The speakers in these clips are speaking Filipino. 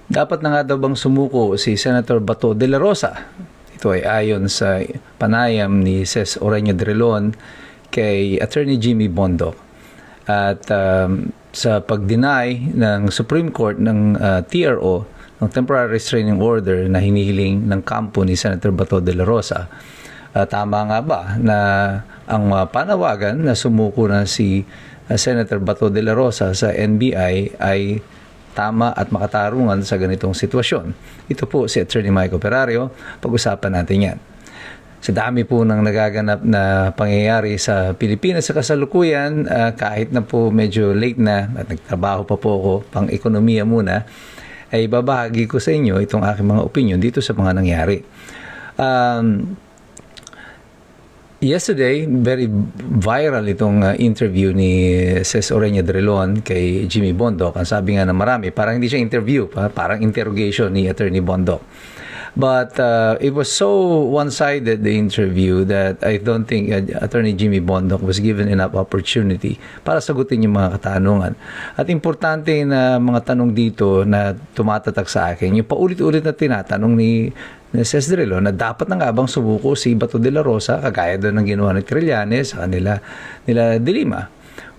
Dapat na nga daw bang sumuko si Senator Bato de la Rosa? Ito ay ayon sa panayam ni Ses Orenya Drilon kay Attorney Jimmy Bondoc. At sa pag-deny ng Supreme Court ng TRO, ng Temporary Restraining Order na hinihiling ng kampo ni Senator Bato de la Rosa, tama nga ba na ang panawagan na sumuko na si Senator Bato de la Rosa sa NBI ay tama at makatarungan sa ganitong sitwasyon? Ito po si Attorney Mike Operario. Pag-usapan natin yan. Sa dami po ng nagaganap na pangyayari sa Pilipinas sa kasalukuyan, kahit na po medyo late na at nagtrabaho pa po ako pang ekonomiya muna, ay babahagi ko sa inyo itong aking mga opinion dito sa mga nangyari. Yesterday, very viral itong interview ni Ses Orenya Drilon kay Jimmy Bondoc. Ang sabi nga na marami, parang hindi siya interview, parang interrogation ni Attorney Bondoc. But it was so one-sided, the interview, that I don't think Attorney Jimmy Bondoc was given enough opportunity para sagutin yung mga katanungan. At importante na mga tanong dito na tumatatak sa akin, yung paulit-ulit na tinatanong ni Ses Drilon na dapat na nga bang sumuko si Bato de la Rosa, kagaya doon ng ginawa ni Trillanes sa nila De Lima.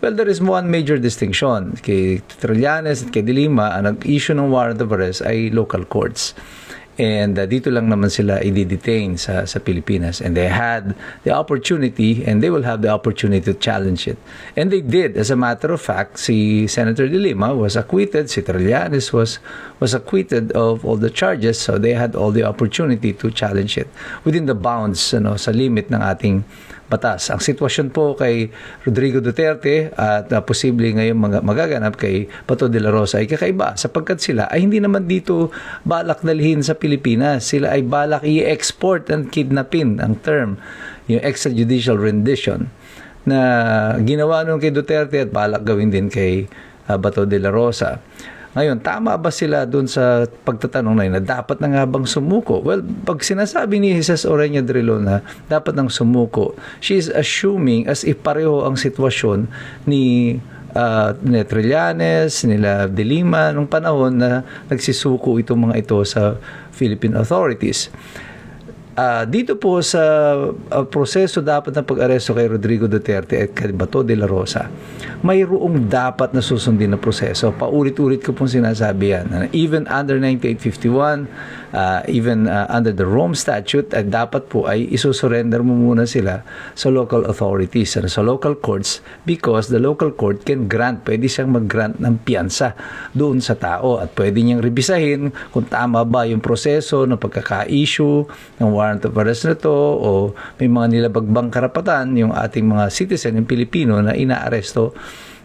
Well, there is one major distinction. Kay Trillanes at kay De Lima, ang nag-issue ng warrant of arrest ay local courts. And dito lang naman sila i-detain sa Pilipinas. And they had the opportunity, and they will have the opportunity to challenge it. And they did. As a matter of fact, si Senator De Lima was acquitted, si Trillanes was acquitted of all the charges, so they had all the opportunity to challenge it within the bounds, sa limit ng ating batas. Ang sitwasyon po kay Rodrigo Duterte at posible ngayon magaganap kay Bato de la Rosa ay kakaiba, sapagkat sila ay hindi naman dito balak dalhin sa Pilipinas. Sila ay balak i-export and kidnapin, ang term, yung extrajudicial rendition na ginawa nung kay Duterte at balak gawin din kay Bato de la Rosa. Ngayon, tama ba sila dun sa pagtatanong na yun na dapat na nga bang sumuko? Well, pag sinasabi ni Ses Orenya Drilon na dapat nang sumuko, she is assuming as if pareho ang sitwasyon ni Trillanes, nila De Lima nung panahon na nagsisuko itong mga ito sa Philippine authorities. Dito po sa proseso dapat ng pag-aresto kay Rodrigo Duterte at kay Bato de la Rosa, mayroong dapat na susundin na proseso. Paulit-ulit ko pong sinasabi yan. Even under 9851, even under the Rome Statute, dapat po ay isusurrender mo muna sila sa local authorities, sa local courts, because the local court can grant, pwede siyang mag-grant ng piyansa doon sa tao at pwede niyang rebisahin kung tama ba yung proseso ng pagkaka-issue ng warrant of arrest na to, o may mga nilabagbang karapatan yung ating mga citizen, yung Pilipino na inaaresto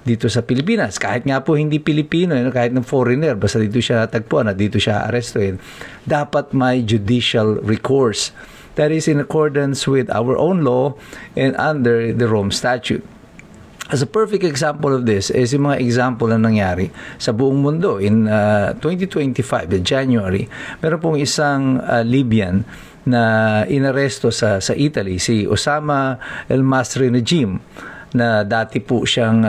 dito sa Pilipinas. Kahit nga po hindi Pilipino, kahit ng foreigner, basta dito siya tagpuan at dito siya arestuhin, dapat may judicial recourse that is in accordance with our own law and under the Rome Statute. As a perfect example of this is yung mga example na nangyari sa buong mundo. In 2025, January, meron pong isang Libyan na inaresto sa Italy, si Osama El-Masri Najim, na dati po siyang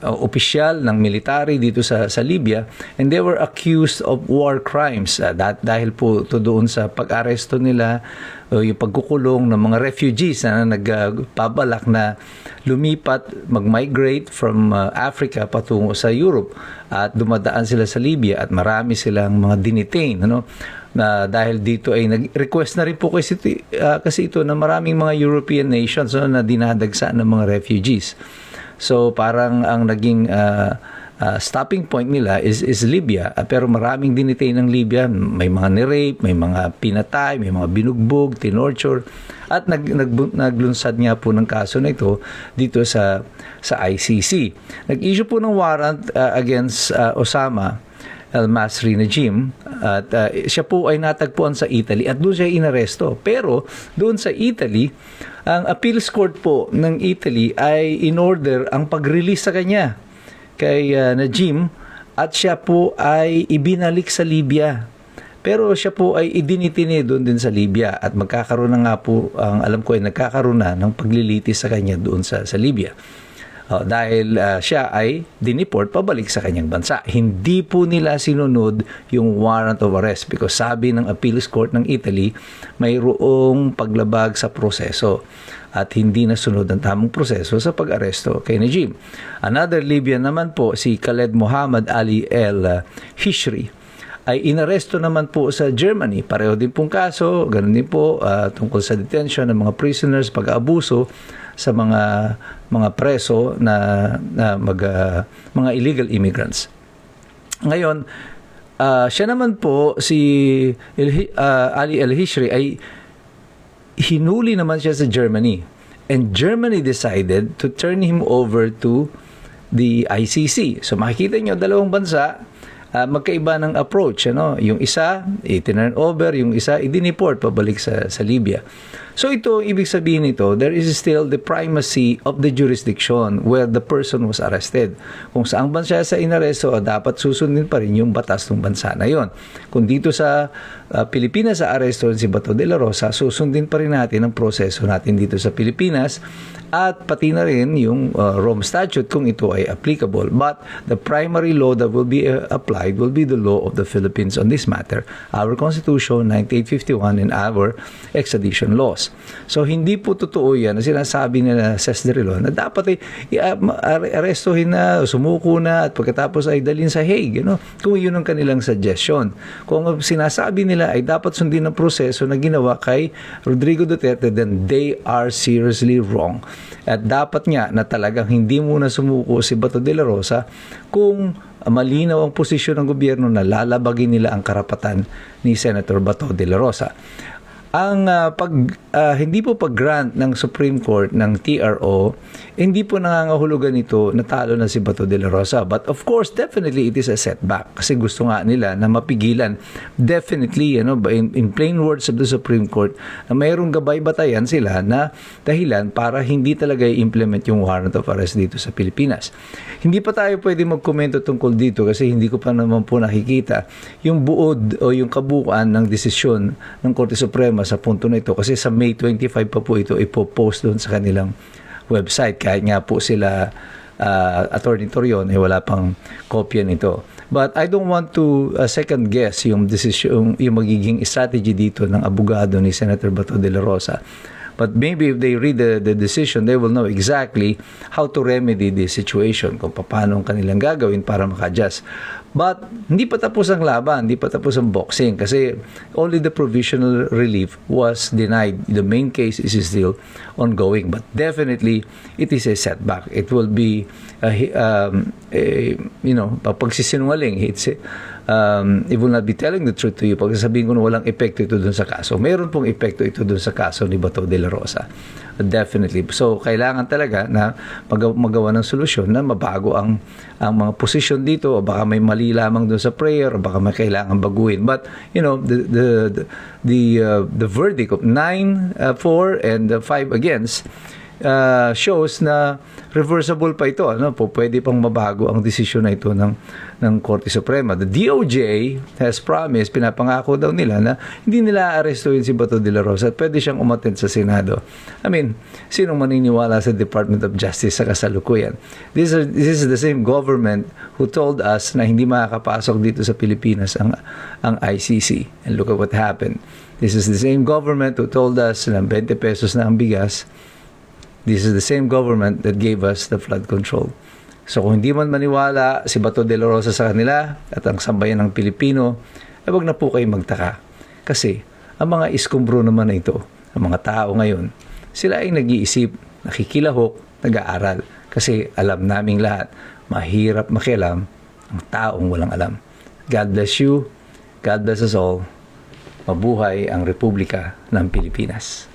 opisyal ng military dito sa Libya, and they were accused of war crimes dahil po to doon sa pag-aresto nila, yung pagkukulong ng mga refugees na nagpabalak na lumipat, mag-migrate from Africa patungo sa Europe, at dumadaan sila sa Libya at marami silang mga dinitain, na dahil dito ay nag-request na rin po kasi ito na maraming mga European nations na dinadagsa ng mga refugees. So parang ang naging stopping point nila is Libya, pero maraming dinitain ng Libya, may mga ni-rape, may mga pinatay, may mga binugbog, tinorture, at naglunsad nga po ng kaso na ito dito sa ICC. Nag-issue po ng warrant against Osama El-Masri Najim, at siya po ay natagpuan sa Italy at doon siya inaresto. Pero doon sa Italy, ang appeals court po ng Italy ay in-order ang pag-release sa kanya kay Najim, at siya po ay ibinalik sa Libya. Pero siya po ay idinitine doon din sa Libya, at magkakaroon na nga po, ang alam ko ay nagkakaroon na ng paglilitis sa kanya doon sa Libya. Dahil siya ay dineport pabalik sa kanyang bansa. Hindi po nila sinunod yung warrant of arrest because sabi ng appeals court ng Italy, mayroong paglabag sa proseso at hindi nasunod ang tamang proseso sa pag-aresto kay Najim. Another Libyan naman po, si Khaled Mohammed Ali El Hishri, ay inaresto naman po sa Germany. Pareho din pong kaso, ganun din po tungkol sa detention ng mga prisoners, pag-aabuso sa mga preso na mga illegal immigrants. Ngayon, siya naman po si Ali El-Hishri ay hinuli naman siya sa Germany. And Germany decided to turn him over to the ICC. So makikita nyo, dalawang bansa magkaiba ng approach, yung isa i-turn over, yung isa i-deport pabalik sa Libya. So ito, ibig sabihin nito, there is still the primacy of the jurisdiction where the person was arrested. Kung saang bansa sa inaresto, dapat susundin pa rin yung batas ng bansa na yon. Kung dito sa Pilipinas sa aresto si Bato de la Rosa, susundin pa rin natin ang proseso natin dito sa Pilipinas at pati na rin yung Rome Statute kung ito ay applicable. But the primary law that will be applied will be the law of the Philippines on this matter, our Constitution 9851 and our extradition laws. So hindi po totoo yan na sinasabi nila Ses de Rilon na dapat ay arestohin na, sumuko na at pagkatapos ay dalhin sa Hague, kung yun ang kanilang suggestion. Kung sinasabi nila ay dapat sundin ang proseso na ginawa kay Rodrigo Duterte, then they are seriously wrong. At dapat nga na talagang hindi muna sumuko si Bato de la Rosa kung malinaw ang posisyon ng gobyerno na lalabagin nila ang karapatan ni Senator Bato de la Rosa. Ang hindi po pag-grant ng Supreme Court ng TRO, hindi po nangangahulugan ito na talo na si Bato de la Rosa. But of course, definitely it is a setback kasi gusto nga nila na mapigilan. Definitely, in plain words of the Supreme Court, na mayroong gabay-batayan sila na dahilan para hindi talaga i-implement yung warrant of arrest dito sa Pilipinas. Hindi pa tayo pwede magkomento tungkol dito kasi hindi ko pa naman po nakikita yung buod o yung kabuuan ng desisyon ng Korte Suprema sa punto na ito kasi sa May 25 pa po ito ipopost doon sa kanilang website kahit nga po sila Attorney Torion wala pang kopya nito. But I don't want to second guess yung decision, yung magiging strategy dito ng abogado ni Senator Bato de la Rosa. But maybe if they read the decision, they will know exactly how to remedy this situation, kung paano ang kanilang gagawin para maka-adjust. But hindi pa tapos ang laban, hindi pa tapos ang boxing kasi only the provisional relief was denied. The main case is still ongoing. But definitely, it is a setback. It will be, pagsisinungaling. It will not be telling the truth to you pag sabihin ko na walang epekto ito dun sa kaso. Meron pong epekto ito dun sa kaso ni Bato de la Rosa. Definitely. So, kailangan talaga na magawa ng solusyon na mabago ang mga posisyon dito o baka may mali lamang dun sa prayer o baka may kailangan baguhin. But, the verdict of 9-4 and 5 against shows na reversible pa ito. Pwede pang mabago ang desisyon na ito ng Korte Suprema. The DOJ has promised, pinapangako daw nila na hindi nila arestuhin si Bato de la Rosa at pwede siyang umattend sa Senado. I mean, sinong maniniwala sa Department of Justice sa kasalukuyan? This is the same government who told us na hindi makakapasok dito sa Pilipinas ang ICC. And look at what happened. This is the same government who told us na 20 pesos na ang bigas. This is the same government that gave us the flood control. So kung hindi man maniwala si Bato de la Rosa sa kanila at ang sambayan ng Pilipino, wag na po kayo magtaka. Kasi ang mga iskumbro naman na ito, ang mga tao ngayon, sila ay nag-iisip, nakikilahok, nag-aaral. Kasi alam naming lahat, mahirap makialam ang taong walang alam. God bless you. God bless us all. Mabuhay ang Republika ng Pilipinas.